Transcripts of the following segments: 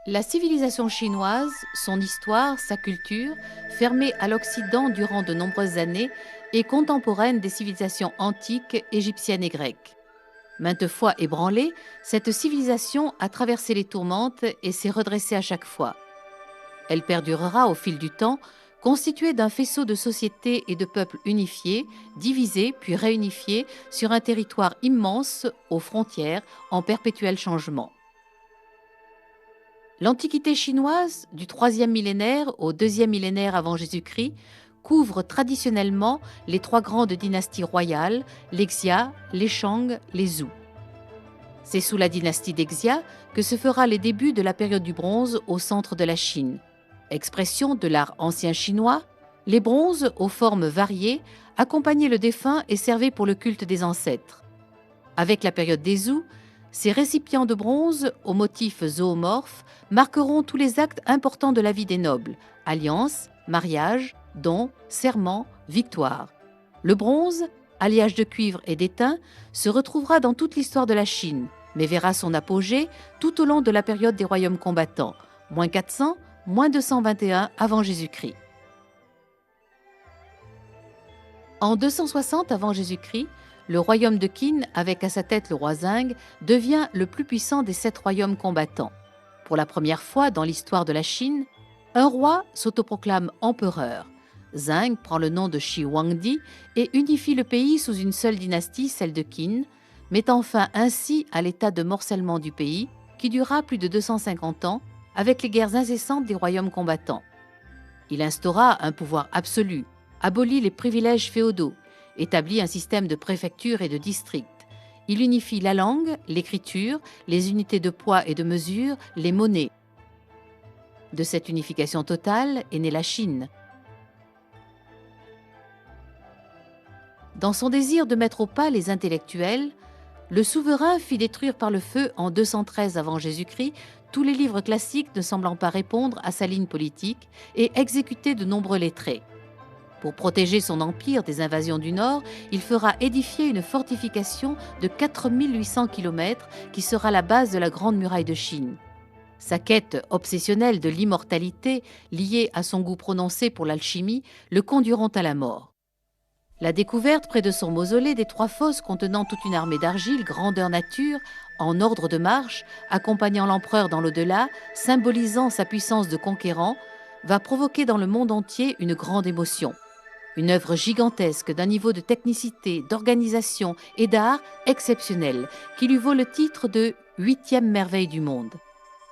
La civilisation chinoise, son histoire, sa culture, fermée à l'Occident durant de nombreuses années, est contemporaine des civilisations antiques égyptiennes et grecques. Maintes fois ébranlée, cette civilisation a traversé les tourmentes et s'est redressée à chaque fois. Elle perdurera au fil du temps, constituée d'un faisceau de sociétés et de peuples unifiés, divisés puis réunifiés sur un territoire immense aux frontières en perpétuel changement. L'Antiquité chinoise, du IIIe millénaire au IIe millénaire avant Jésus-Christ, couvre traditionnellement les trois grandes dynasties royales, les Xia, les Shang, les Zhou. C'est sous la dynastie des Xia que se fera les débuts de la période du bronze au centre de la Chine. Expression de l'art ancien chinois, les bronzes, aux formes variées, accompagnaient le défunt et servaient pour le culte des ancêtres. Avec la période des Zhou, ces récipients de bronze, aux motifs zoomorphes, marqueront tous les actes importants de la vie des nobles, alliances, mariages, dons, serments, victoires. Le bronze, alliage de cuivre et d'étain, se retrouvera dans toute l'histoire de la Chine, mais verra son apogée tout au long de la période des royaumes combattants, moins 400, moins 221 avant Jésus-Christ. En 260 avant Jésus-Christ, le royaume de Qin, avec à sa tête le roi Zheng, devient le plus puissant des 7 royaumes combattants. Pour la première fois dans l'histoire de la Chine, un roi s'autoproclame empereur. Zheng prend le nom de Shi Huangdi et unifie le pays sous une seule dynastie, celle de Qin, mettant fin ainsi à l'état de morcellement du pays qui dura plus de 250 ans avec les guerres incessantes des royaumes combattants. Il instaura un pouvoir absolu, abolit les privilèges féodaux, établit un système de préfectures et de districts. Il unifie la langue, l'écriture, les unités de poids et de mesure, les monnaies. De cette unification totale est née la Chine. Dans son désir de mettre au pas les intellectuels, le souverain fit détruire par le feu en 213 avant Jésus-Christ tous les livres classiques ne semblant pas répondre à sa ligne politique et exécuter de nombreux lettrés. Pour protéger son empire des invasions du Nord, il fera édifier une fortification de 4800 km qui sera la base de la Grande Muraille de Chine. Sa quête obsessionnelle de l'immortalité, liée à son goût prononcé pour l'alchimie, le conduiront à la mort. La découverte près de son mausolée des 3 fosses contenant toute une armée d'argile, grandeur nature, en ordre de marche, accompagnant l'empereur dans l'au-delà, symbolisant sa puissance de conquérant, va provoquer dans le monde entier une grande émotion. Une œuvre gigantesque d'un niveau de technicité, d'organisation et d'art exceptionnel qui lui vaut le titre de 8e merveille du monde.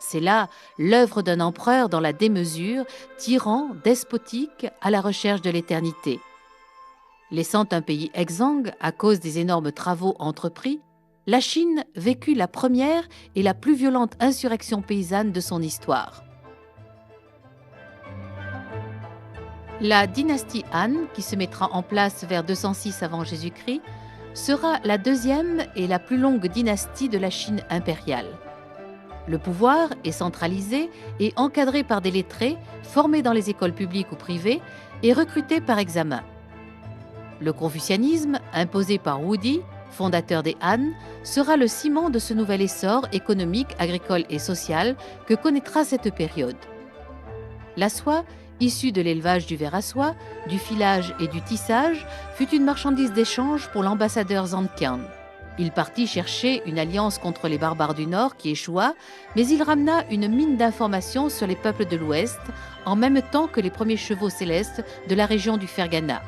C'est là l'œuvre d'un empereur dans la démesure, tyran, despotique, à la recherche de l'éternité. Laissant un pays exsangue à cause des énormes travaux entrepris, la Chine vécut la première et la plus violente insurrection paysanne de son histoire. La dynastie Han, qui se mettra en place vers 206 avant Jésus-Christ, sera la deuxième et la plus longue dynastie de la Chine impériale. Le pouvoir est centralisé et encadré par des lettrés formés dans les écoles publiques ou privées et recrutés par examen. Le confucianisme, imposé par Wudi, fondateur des Han, sera le ciment de ce nouvel essor économique, agricole et social que connaîtra cette période. La soie, issue de l'élevage du ver à soie, du filage et du tissage, fut une marchandise d'échange pour l'ambassadeur Zhangqian. Il partit chercher une alliance contre les barbares du Nord qui échoua, mais il ramena une mine d'informations sur les peuples de l'Ouest, en même temps que les premiers chevaux célestes de la région du Ferghana.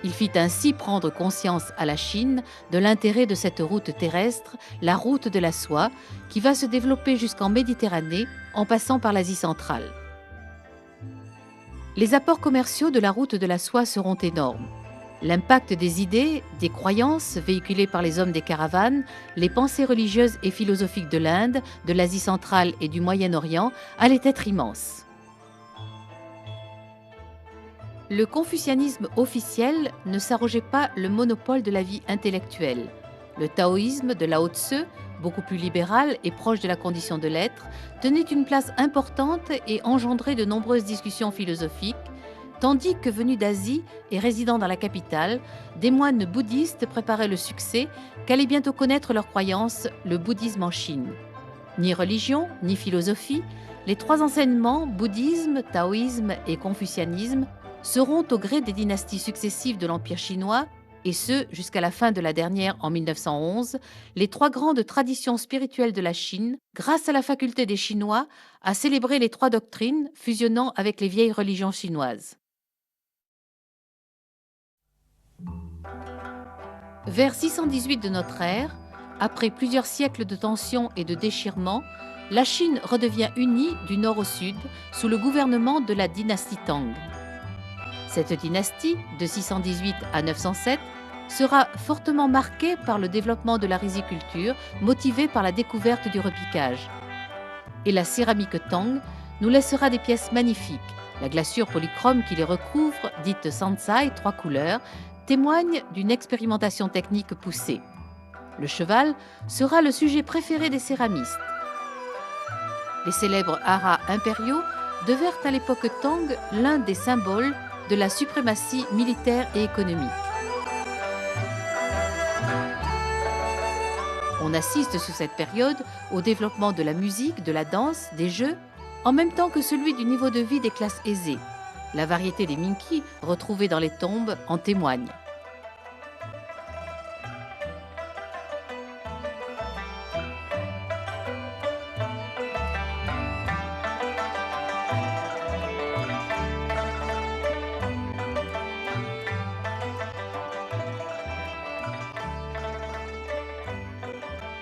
Il fit ainsi prendre conscience à la Chine de l'intérêt de cette route terrestre, la route de la soie, qui va se développer jusqu'en Méditerranée en passant par l'Asie centrale. Les apports commerciaux de la route de la soie seront énormes. L'impact des idées, des croyances véhiculées par les hommes des caravanes, les pensées religieuses et philosophiques de l'Inde, de l'Asie centrale et du Moyen-Orient allait être immense. Le confucianisme officiel ne s'arrogeait pas le monopole de la vie intellectuelle. Le taoïsme de Lao Tse, beaucoup plus libéral et proche de la condition de l'être, tenait une place importante et engendrait de nombreuses discussions philosophiques, tandis que venus d'Asie et résidant dans la capitale, des moines bouddhistes préparaient le succès qu'allait bientôt connaître leur croyance, le bouddhisme en Chine. Ni religion, ni philosophie, les trois enseignements, bouddhisme, taoïsme et confucianisme, seront au gré des dynasties successives de l'Empire chinois, et ce jusqu'à la fin de la dernière en 1911, les trois grandes traditions spirituelles de la Chine, grâce à la faculté des Chinois à célébrer les trois doctrines fusionnant avec les vieilles religions chinoises. Vers 618 de notre ère, après plusieurs siècles de tensions et de déchirements, la Chine redevient unie du nord au sud sous le gouvernement de la dynastie Tang. Cette dynastie, de 618 à 907, sera fortement marquée par le développement de la riziculture motivée par la découverte du repiquage. Et la céramique Tang nous laissera des pièces magnifiques. La glaçure polychrome qui les recouvre, dite Sansai, trois couleurs, témoigne d'une expérimentation technique poussée. Le cheval sera le sujet préféré des céramistes. Les célèbres haras impériaux devinrent à l'époque Tang l'un des symboles de la suprématie militaire et économique. On assiste sous cette période au développement de la musique, de la danse, des jeux, en même temps que celui du niveau de vie des classes aisées. La variété des minki retrouvées dans les tombes en témoigne.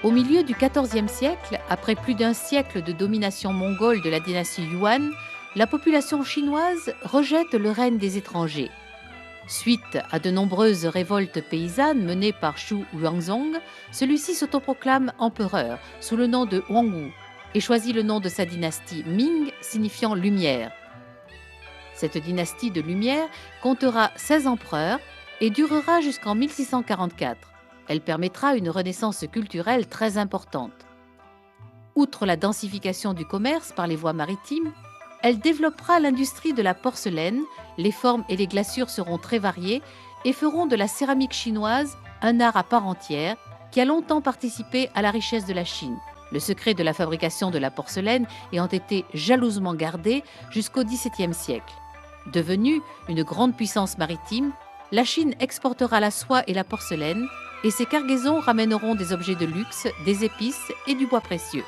Au milieu du XIVe siècle, après plus d'un siècle de domination mongole de la dynastie Yuan, la population chinoise rejette le règne des étrangers. Suite à de nombreuses révoltes paysannes menées par Shu Huangzong, celui-ci s'autoproclame empereur sous le nom de Huangwu et choisit le nom de sa dynastie Ming, signifiant lumière. Cette dynastie de lumière comptera 16 empereurs et durera jusqu'en 1644. Elle permettra une renaissance culturelle très importante. Outre la densification du commerce par les voies maritimes, elle développera l'industrie de la porcelaine, les formes et les glaçures seront très variées et feront de la céramique chinoise un art à part entière qui a longtemps participé à la richesse de la Chine. Le secret de la fabrication de la porcelaine ayant été jalousement gardé jusqu'au XVIIe siècle. Devenue une grande puissance maritime, la Chine exportera la soie et la porcelaine, et ces cargaisons ramèneront des objets de luxe, des épices et du bois précieux.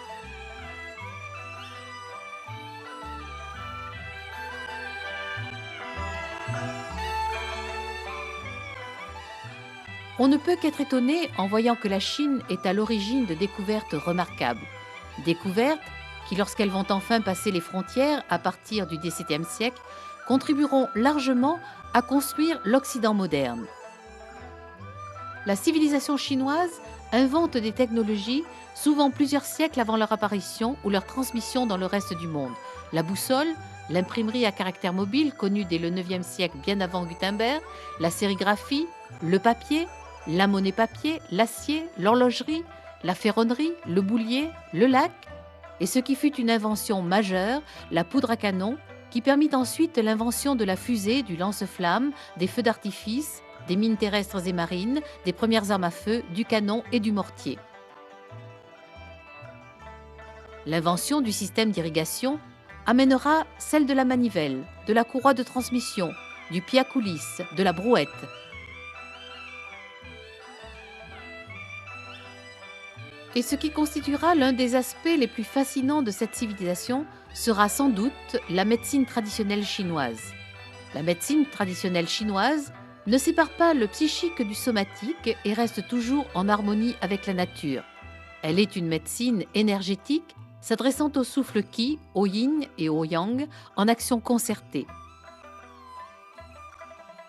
On ne peut qu'être étonné en voyant que la Chine est à l'origine de découvertes remarquables. Découvertes qui, lorsqu'elles vont enfin passer les frontières à partir du XVIIe siècle, contribueront largement à construire l'Occident moderne. La civilisation chinoise invente des technologies souvent plusieurs siècles avant leur apparition ou leur transmission dans le reste du monde. La boussole, l'imprimerie à caractère mobile connue dès le IXe siècle bien avant Gutenberg, la sérigraphie, le papier, la monnaie papier, l'acier, l'horlogerie, la ferronnerie, le boulier, le lac, et ce qui fut une invention majeure, la poudre à canon, qui permit ensuite l'invention de la fusée, du lance-flamme, des feux d'artifice, des mines terrestres et marines, des premières armes à feu, du canon et du mortier. L'invention du système d'irrigation amènera celle de la manivelle, de la courroie de transmission, du pied à coulisse, de la brouette. Et ce qui constituera l'un des aspects les plus fascinants de cette civilisation sera sans doute la médecine traditionnelle chinoise. La médecine traditionnelle chinoise ne sépare pas le psychique du somatique et reste toujours en harmonie avec la nature. Elle est une médecine énergétique s'adressant au souffle Qi, au Yin et au Yang en action concertée.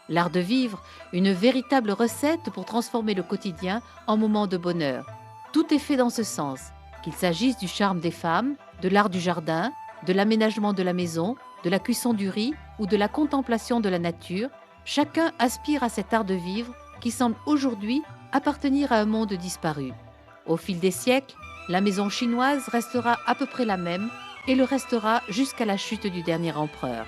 L'art de vivre, une véritable recette pour transformer le quotidien en moment de bonheur. Tout est fait dans ce sens, qu'il s'agisse du charme des femmes, de l'art du jardin, de l'aménagement de la maison, de la cuisson du riz ou de la contemplation de la nature. Chacun aspire à cet art de vivre qui semble aujourd'hui appartenir à un monde disparu. Au fil des siècles, la maison chinoise restera à peu près la même et le restera jusqu'à la chute du dernier empereur.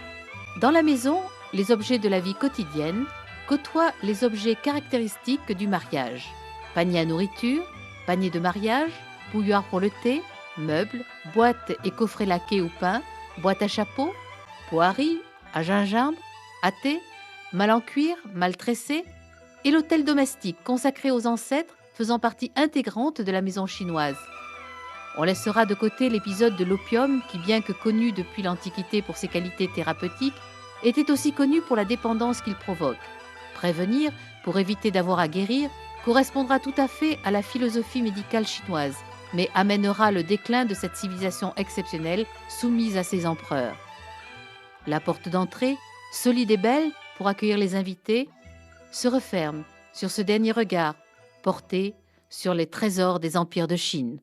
Dans la maison, les objets de la vie quotidienne côtoient les objets caractéristiques du mariage. Panier à nourriture, panier de mariage, bouilloire pour le thé, meubles, boîtes et coffrets laqués ou peints, boîtes à chapeaux, pots à riz, à gingembre, à thé, mal en cuir, mal tressé, et l'hôtel domestique consacré aux ancêtres faisant partie intégrante de la maison chinoise. On laissera de côté l'épisode de l'opium qui, bien que connu depuis l'Antiquité pour ses qualités thérapeutiques, était aussi connu pour la dépendance qu'il provoque. Prévenir, pour éviter d'avoir à guérir, correspondra tout à fait à la philosophie médicale chinoise, mais amènera le déclin de cette civilisation exceptionnelle soumise à ses empereurs. La porte d'entrée, solide et belle pour accueillir les invités, se referme sur ce dernier regard porté sur les trésors des empires de Chine.